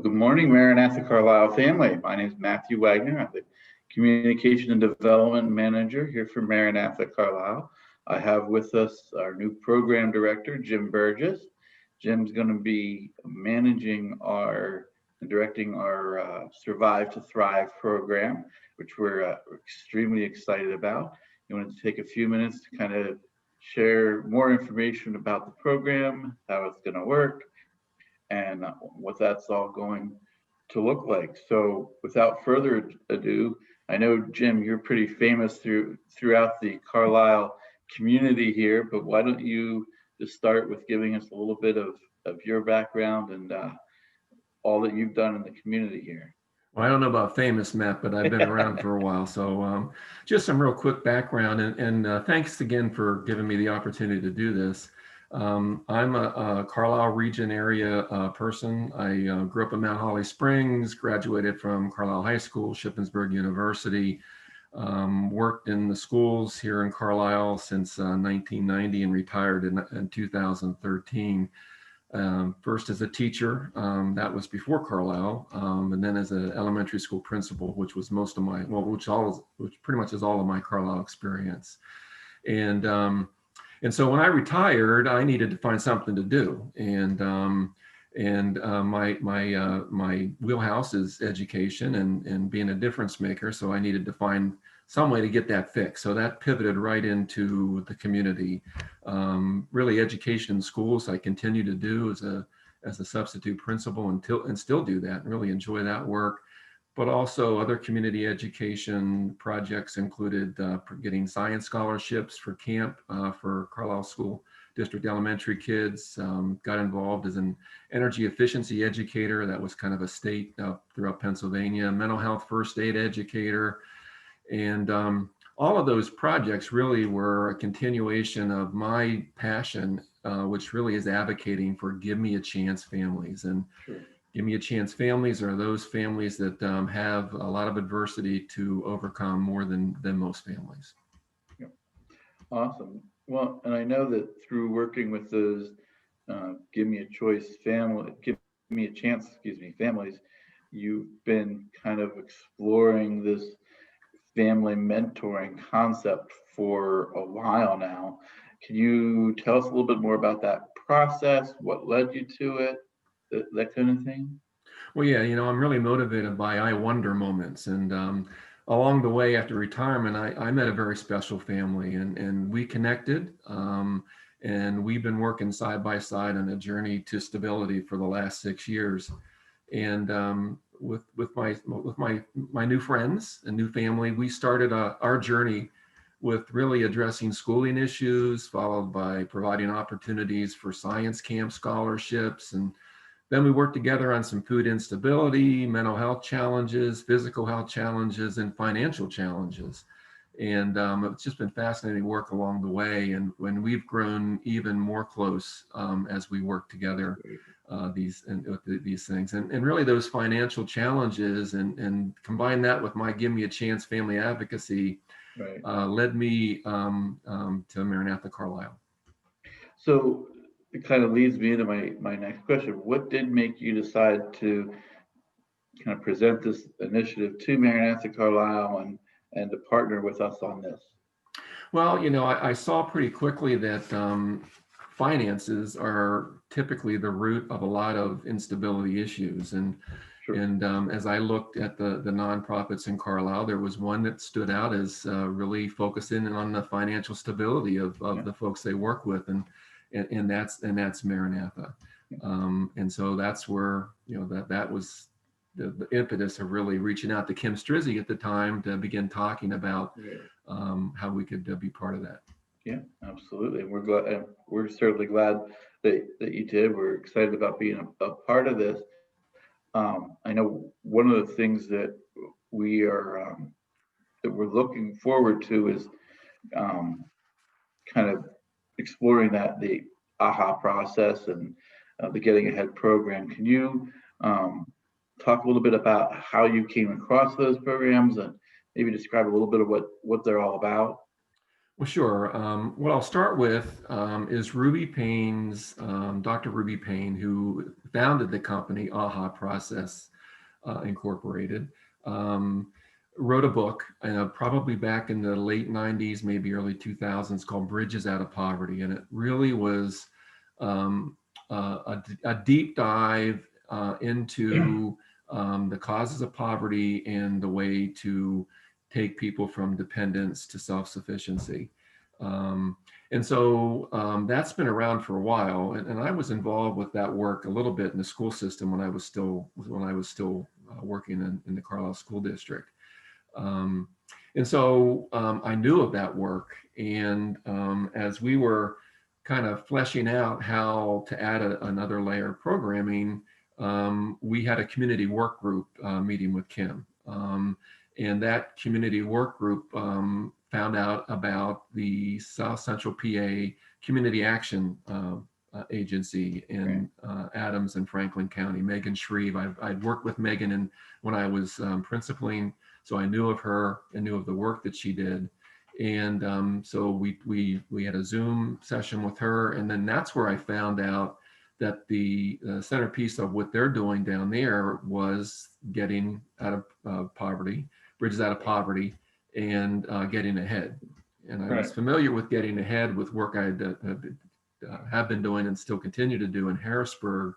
Good morning, Maranatha Carlisle family. My name is Matthew Wagner. I'm the Communication and Development Manager here for Maranatha Carlisle. I have with us our new Program Director, Jim Burgess. Jim's going to be managing and directing our Survive to Thrive program, which we're extremely excited about. You want to take a few minutes to kind of share more information about the program, how it's going to work, and what that's all going to look like. So without further ado, I know, Jim, you're pretty famous throughout the Carlisle community here, but why don't you just start with giving us a little bit of your background and all that you've done in the community here. Well, I don't know about famous, Matt, but I've been around for a while. So just some real quick background, and thanks again for giving me the opportunity to do this. I'm a Carlisle region area person. I grew up in Mount Holly Springs, graduated from Carlisle High School, Shippensburg University, worked in the schools here in Carlisle since 1990 and retired in 2013. First as a teacher, that was before Carlisle, and then as an elementary school principal, which was most of my, which pretty much is all of my Carlisle experience. And so when I retired, I needed to find something to do, and my wheelhouse is education and being a difference maker. So I needed to find some way to get that fixed. So that pivoted right into the community. Really, education in schools I continue to do as a substitute principal and still do that and really enjoy that work. But also other community education projects included getting science scholarships for camp for Carlisle School District elementary kids. Got involved as an energy efficiency educator. That was kind of a state throughout Pennsylvania. Mental health first aid educator. And all of those projects really were a continuation of my passion, which really is advocating for Give Me a Chance families. And Sure. Give Me a Chance families are those families that have a lot of adversity to overcome more than most families. Yeah. Awesome. Well, and I know that through working with those Give Me a Chance, families, you've been kind of exploring this family mentoring concept for a while now. Can you tell us a little bit more about that process? What led you to it? That kind of thing? Well, yeah, I'm really motivated by I wonder moments. And along the way after retirement, I met a very special family and we connected. And we've been working side by side on a journey to stability for the last 6 years. And with my new friends and new family, we started our journey with really addressing schooling issues, followed by providing opportunities for science camp scholarships. And then we worked together on some food instability, mental health challenges, physical health challenges, and financial challenges. And it's just been fascinating work along the way. And when we've grown even more close as we work together these things. And really those financial challenges and combine that with my Give Me a Chance family advocacy led me to Maranatha Carlisle. So it kind of leads me into my next question. What did make you decide to kind of present this initiative to Maranatha Carlisle and to partner with us on this? Well, I saw pretty quickly that finances are typically the root of a lot of instability issues. And Sure. And as I looked at the nonprofits in Carlisle, there was one that stood out as really focusing on the financial stability of the folks they work with, and that's Maranatha. And so that's where that was the impetus of really reaching out to Kim Strizzy at the time to begin talking about how we could be part of that. Yeah, absolutely. We're glad. We're certainly glad that you did. We're excited about being a part of this. I know one of the things that we're looking forward to is kind of exploring the AHA process and the Getting Ahead program. Can you talk a little bit about how you came across those programs and maybe describe a little bit of what they're all about? Well, sure. What I'll start with is Ruby Payne's, Dr. Ruby Payne, who founded the company AHA Process Incorporated, wrote a book probably back in the late 90s, maybe early 2000s, called Bridges Out of Poverty. And it really was a deep dive into the causes of poverty and the way to take people from dependence to self-sufficiency. And so that's been around for a while, and I was involved with that work a little bit in the school system when I was still working in the Carlisle School District. And so I knew of that work, and as we were kind of fleshing out how to add another layer of programming, we had a community work group meeting with Kim. And that community work group found out about the South Central PA Community Action Agency in Adams and Franklin County. Megan Shreve, I'd worked with Megan when I was principaling, so I knew of her and knew of the work that she did. And so we had a Zoom session with her, and then that's where I found out that the centerpiece of what they're doing down there was getting out of poverty, bridges out of poverty, and getting ahead. And I was familiar with getting ahead with work I have been doing and still continue to do in Harrisburg,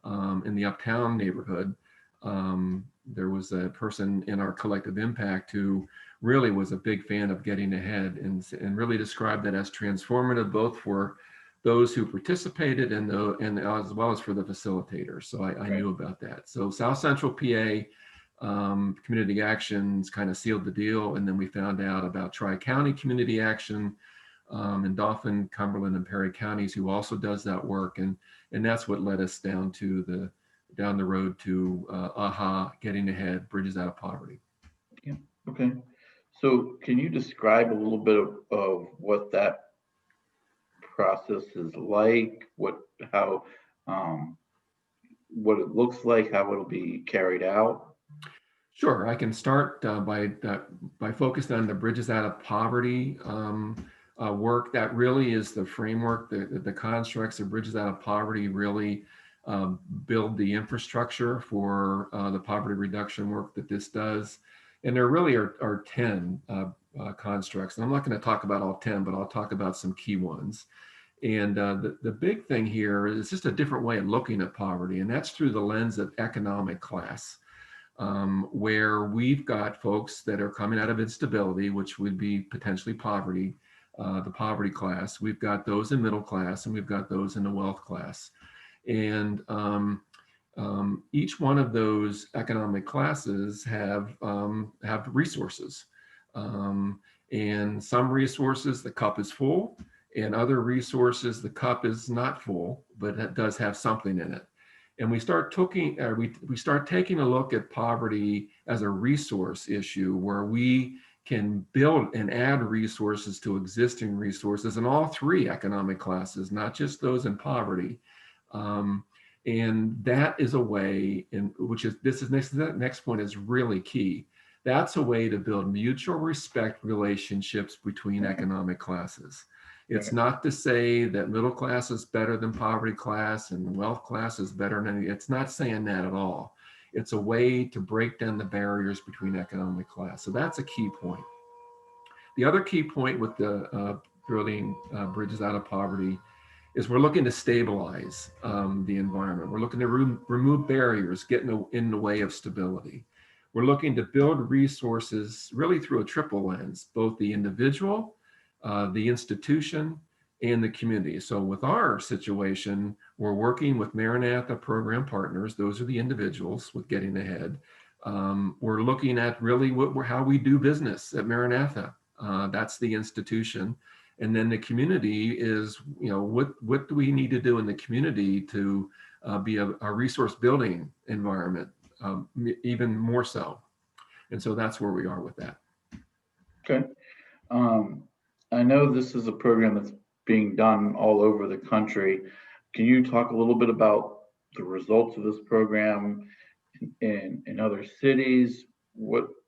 in the Uptown neighborhood. There was a person in our collective impact who really was a big fan of getting ahead and really described that as transformative, both for those who participated and as well as for the facilitators. So I knew about that. So South Central PA Community Actions kind of sealed the deal, and then we found out about Tri-County Community Action in Dauphin, Cumberland, and Perry counties, who also does that work, and that's what led us down the road to AHA, getting ahead, bridges out of poverty. Yeah. Okay. So can you describe a little bit of what that process is like, what it looks like, how it'll be carried out? Sure, I can start by focusing on the bridges out of poverty work. That really is the framework, the constructs of bridges out of poverty really build the infrastructure for the poverty reduction work that this does. And there really are 10 constructs. And I'm not going to talk about all 10, but I'll talk about some key ones. And the big thing here is just a different way of looking at poverty, and that's through the lens of economic class, where we've got folks that are coming out of instability, which would be potentially poverty, the poverty class. We've got those in middle class, and we've got those in the wealth class. And each one of those economic classes have resources. And some resources, the cup is full, and other resources, the cup is not full, but it does have something in it. And we start taking a look at poverty as a resource issue, where we can build and add resources to existing resources in all three economic classes, not just those in poverty. And that is a way that next point is really key. That's a way to build mutual respect relationships between economic classes. It's not to say that middle class is better than poverty class and wealth class is better than any. It's not saying that at all. It's a way to break down the barriers between economic class. So that's a key point. The other key point with the building bridges out of poverty is we're looking to stabilize the environment. We're looking to remove barriers, get in the way of stability. We're looking to build resources really through a triple lens, both the individual, the institution, and the community. So with our situation, we're working with Maranatha program partners. Those are the individuals with getting ahead. We're looking at really how we do business at Maranatha. That's the institution. And then the community is, what do we need to do in the community to be a resource building environment, even more so. And so that's where we are with that. Okay. I know this is a program that's being done all over the country. Can you talk a little bit about the results of this program in other cities,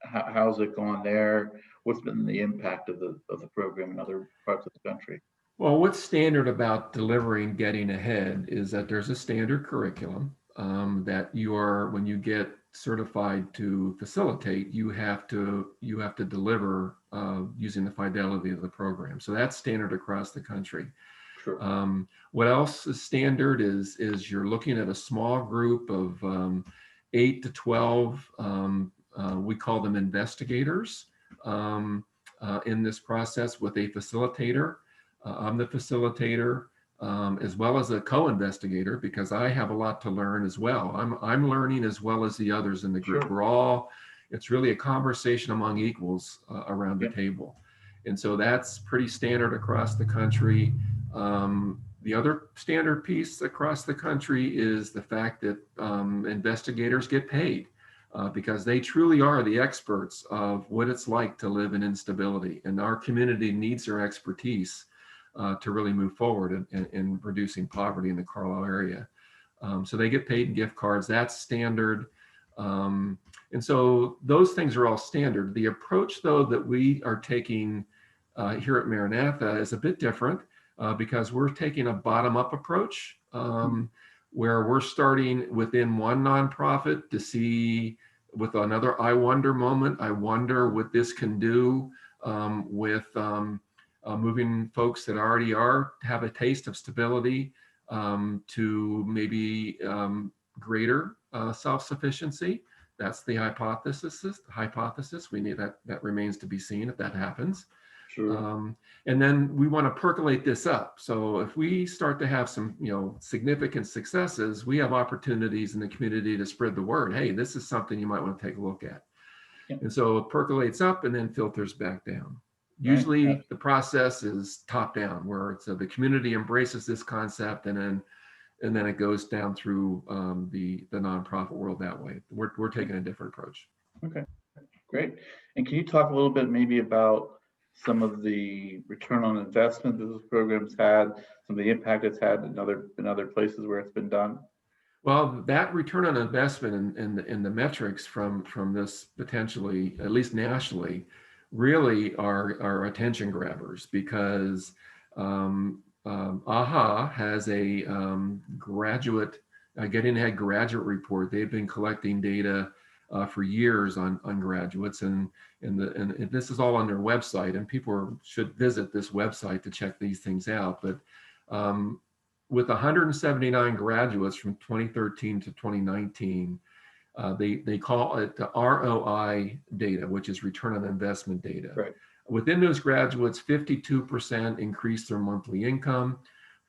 how's it going there? What's been the impact of the program in other parts of the country? Well, what's standard about delivering Getting Ahead is that there's a standard curriculum that when you get certified to facilitate, you have to deliver using the fidelity of the program. So that's standard across the country. Sure. What else is standard is you're looking at a small group of 8 to 12. We call them investigators in this process with a facilitator. I'm the facilitator as well as a co-investigator because I have a lot to learn as well. I'm learning as well as the others in the group. Sure. It's really a conversation among equals around the table. And so that's pretty standard across the country. The other standard piece across the country is the fact that investigators get paid because they truly are the experts of what it's like to live in instability. And our community needs their expertise to really move forward in reducing poverty in the Carlisle area. So they get paid in gift cards. That's standard. And so those things are all standard. The approach, though, that we are taking here at Maranatha is a bit different because we're taking a bottom-up approach where we're starting within one nonprofit to see with another I wonder moment. I wonder what this can do with moving folks that already have a taste of stability to maybe greater self-sufficiency. That's the hypothesis. We need that remains to be seen if that happens. Sure. And then we want to percolate this up. So if we start to have some, significant successes, we have opportunities in the community to spread the word. Hey, this is something you might want to take a look at. Yeah. And so it percolates up and then filters back down. Usually the process is top down, where the community embraces this concept, and then it goes down through the nonprofit world that way. We're taking a different approach. Okay, great. And can you talk a little bit maybe about some of the return on investment that this program's had, some of the impact it's had in other places where it's been done? Well, that return on investment and the metrics from this potentially, at least nationally, really are attention grabbers because AHA has a Getting Ahead graduate report. They've been collecting data for years on graduates, and this is all on their website, and people should visit this website to check these things out. But with 179 graduates from 2013 to 2019, they call it the ROI data, which is return on investment data. Right. Within those graduates, 52% increased their monthly income,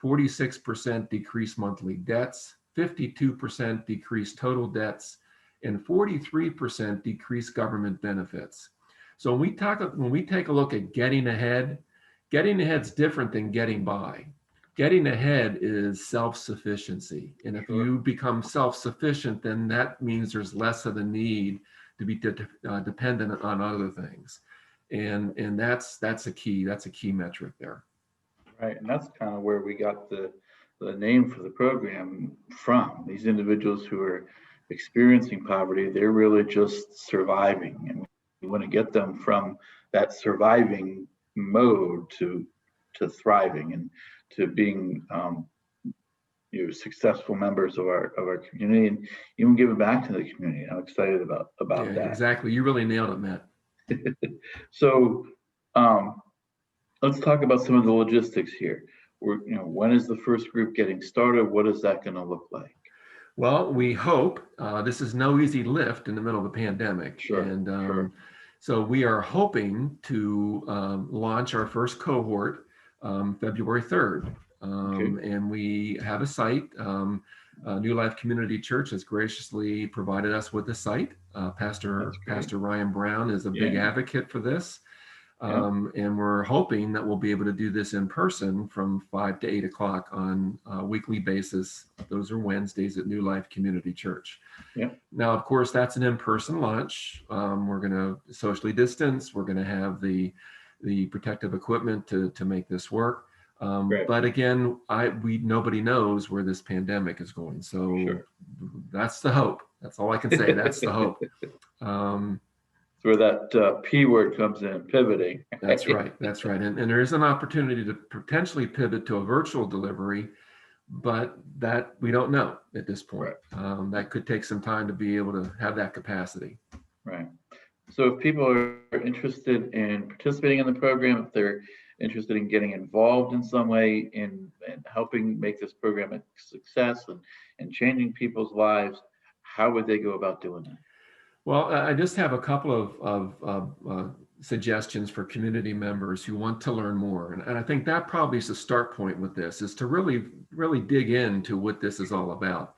46% decreased monthly debts, 52% decreased total debts, and 43% decreased government benefits. So when we take a look at getting ahead, getting ahead's different than getting by. Getting ahead is self-sufficiency. And if you become self-sufficient, then that means there's less of the need to be dependent on other things. And that's a key metric there. Right, and that's kind of where we got the name for the program from. These individuals who are experiencing poverty, they're really just surviving, and we want to get them from that surviving mode to thriving and to being successful members of our community, and even giving back to the community. I'm excited about that. Exactly, you really nailed it, Matt. So let's talk about some of the logistics here. When is the first group getting started? What is that going to look like? Well, we hope this is no easy lift in the middle of a pandemic. Sure. And so we are hoping to launch our first cohort February 3rd. And we have a site. New Life Community Church has graciously provided us with a site. Pastor Ryan Brown is a big advocate for this. And we're hoping that we'll be able to do this in person from 5 to 8 o'clock on a weekly basis. Those are Wednesdays at New Life Community Church. Now, of course, that's an in-person launch. We're going to socially distance. We're going to have the protective equipment to make this work. But again, nobody knows where this pandemic is going. So that's the hope. That's all I can say. That's the hope. where that P word comes in, pivoting. That's right. That's right. And there is an opportunity to potentially pivot to a virtual delivery, but that we don't know at this point. Right. That could take some time to be able to have that capacity. Right. So if people are interested in participating in the program, if they're interested in getting involved in some way in helping make this program a success and changing people's lives, how would they go about doing that? Well, I just have a couple of suggestions for community members who want to learn more. And I think that probably is the start point with this, is to really dig into what this is all about.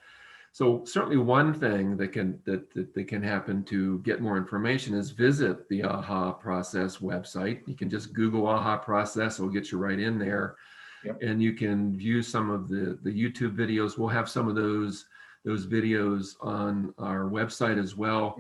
So certainly one thing that can happen to get more information is visit the AHA Process website. You can just Google AHA Process, it'll get you right in there. Yep. And you can view some of the YouTube videos. We'll have some of those videos on our website as well.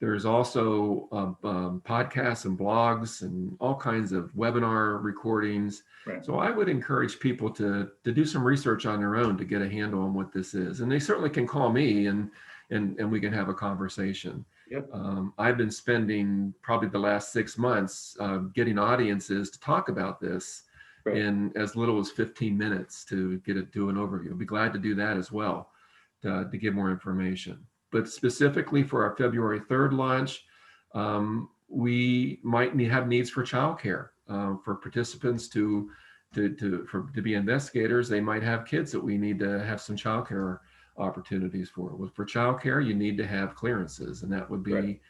There's also podcasts and blogs and all kinds of webinar recordings. Right. So I would encourage people to do some research on their own to get a handle on what this is. And they certainly can call me and we can have a conversation. Yep. I've been spending probably the last 6 months getting audiences to talk about this in as little as 15 minutes to do an overview. I'll be glad to do that as well to give more information. But specifically for our February 3rd launch, we might have needs for childcare for participants to be investigators. They might have kids that we need to have some childcare opportunities for. Well, for childcare, you need to have clearances, and that would be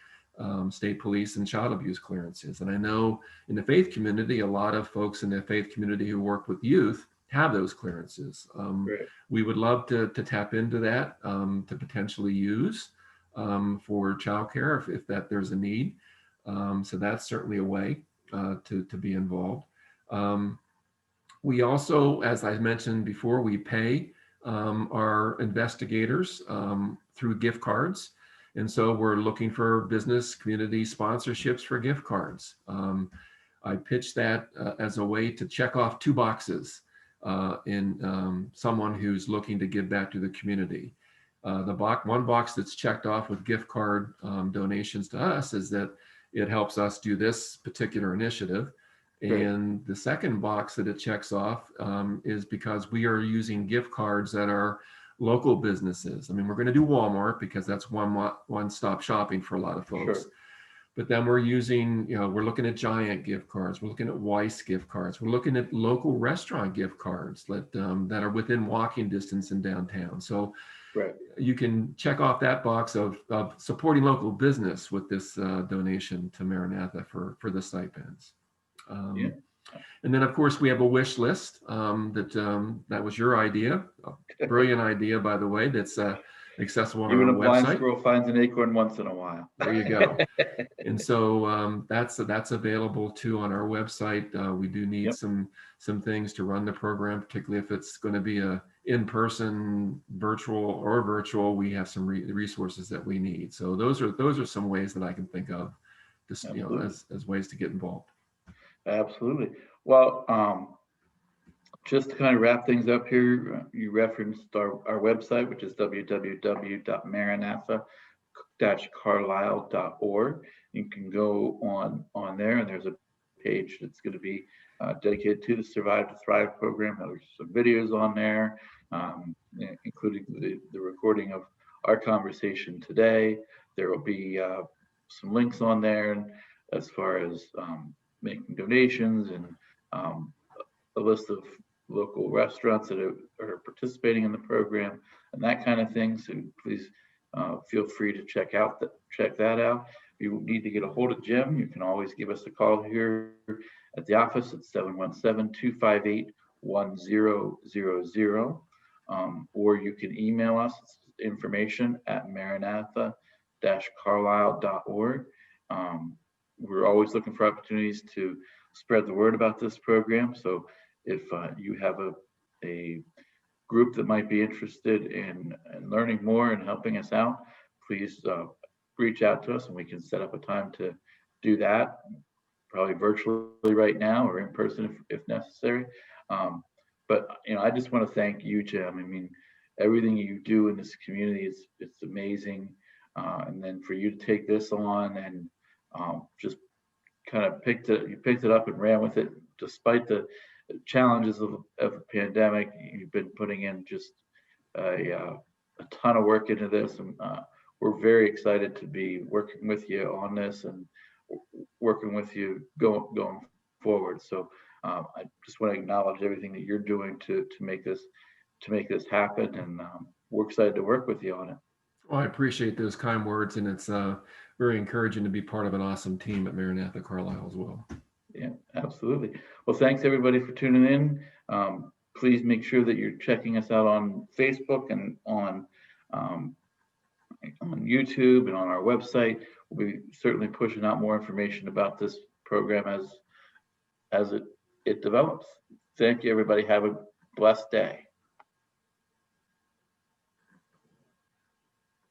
state police and child abuse clearances. And I know in the faith community, a lot of folks in the faith community who work with youth have those clearances. We would love to tap into that to potentially use for childcare if there's a need. So that's certainly a way to be involved. We also, as I mentioned before, we pay our investigators through gift cards. And so we're looking for business community sponsorships for gift cards. I pitched that as a way to check off 2 boxes in someone who's looking to give back to the community. One box that's checked off with gift card donations to us is that it helps us do this particular initiative. And the second box that it checks off is because we are using gift cards that are local businesses. I mean, we're going to do Walmart because that's one-stop shopping for a lot of folks. Sure. But then we're using, we're looking at Giant gift cards. We're looking at Weiss gift cards. We're looking at local restaurant gift cards that are within walking distance in downtown. So you can check off that box of supporting local business with this donation to Maranatha for the stipends. And then, of course, we have a wish list that was your idea. A brilliant idea, by the way, that's accessible on our website. Even a blind squirrel finds an acorn once in a while. There you go. And so that's available too on our website. We do need some things to run the program, particularly if it's going to be a in-person, virtual. We have some resources that we need. So those are some ways that I can think of, just as ways to get involved. Absolutely. Well, just to kind of wrap things up here, you referenced our website, which is www.maranatha-carlisle.org. You can go on there, and there's a page that's going to be dedicated to the Survive to Thrive program. There's some videos on there, including the recording of our conversation today. There will be some links on there as far as making donations and a list of local restaurants that are participating in the program and that kind of thing. So please feel free to check that out. If you need to get a hold of Jim, you can always give us a call here at the office at 717-258-1000, or you can email us information at maranatha-carlisle.org. We're always looking for opportunities to spread the word about this program. So if you have a group that might be interested in learning more and helping us out, please reach out to us and we can set up a time to do that, probably virtually right now or in person if necessary. But I just want to thank you, Jim. I mean, everything you do in this community it's amazing. And then for you to take this on and just kind of picked it up and ran with it, despite the challenges of the pandemic. You've been putting in just a ton of work into this, and we're very excited to be working with you on this and working with you going forward. So I just want to acknowledge everything that you're doing to make this happen, and we're excited to work with you on it. Well, I appreciate those kind words, and it's very encouraging to be part of an awesome team at Maranatha Carlisle as well. Yeah, absolutely. Well, thanks everybody for tuning in. Please make sure that you're checking us out on Facebook and on YouTube and on our website. We'll be certainly pushing out more information about this program as it develops. Thank you, everybody. Have a blessed day.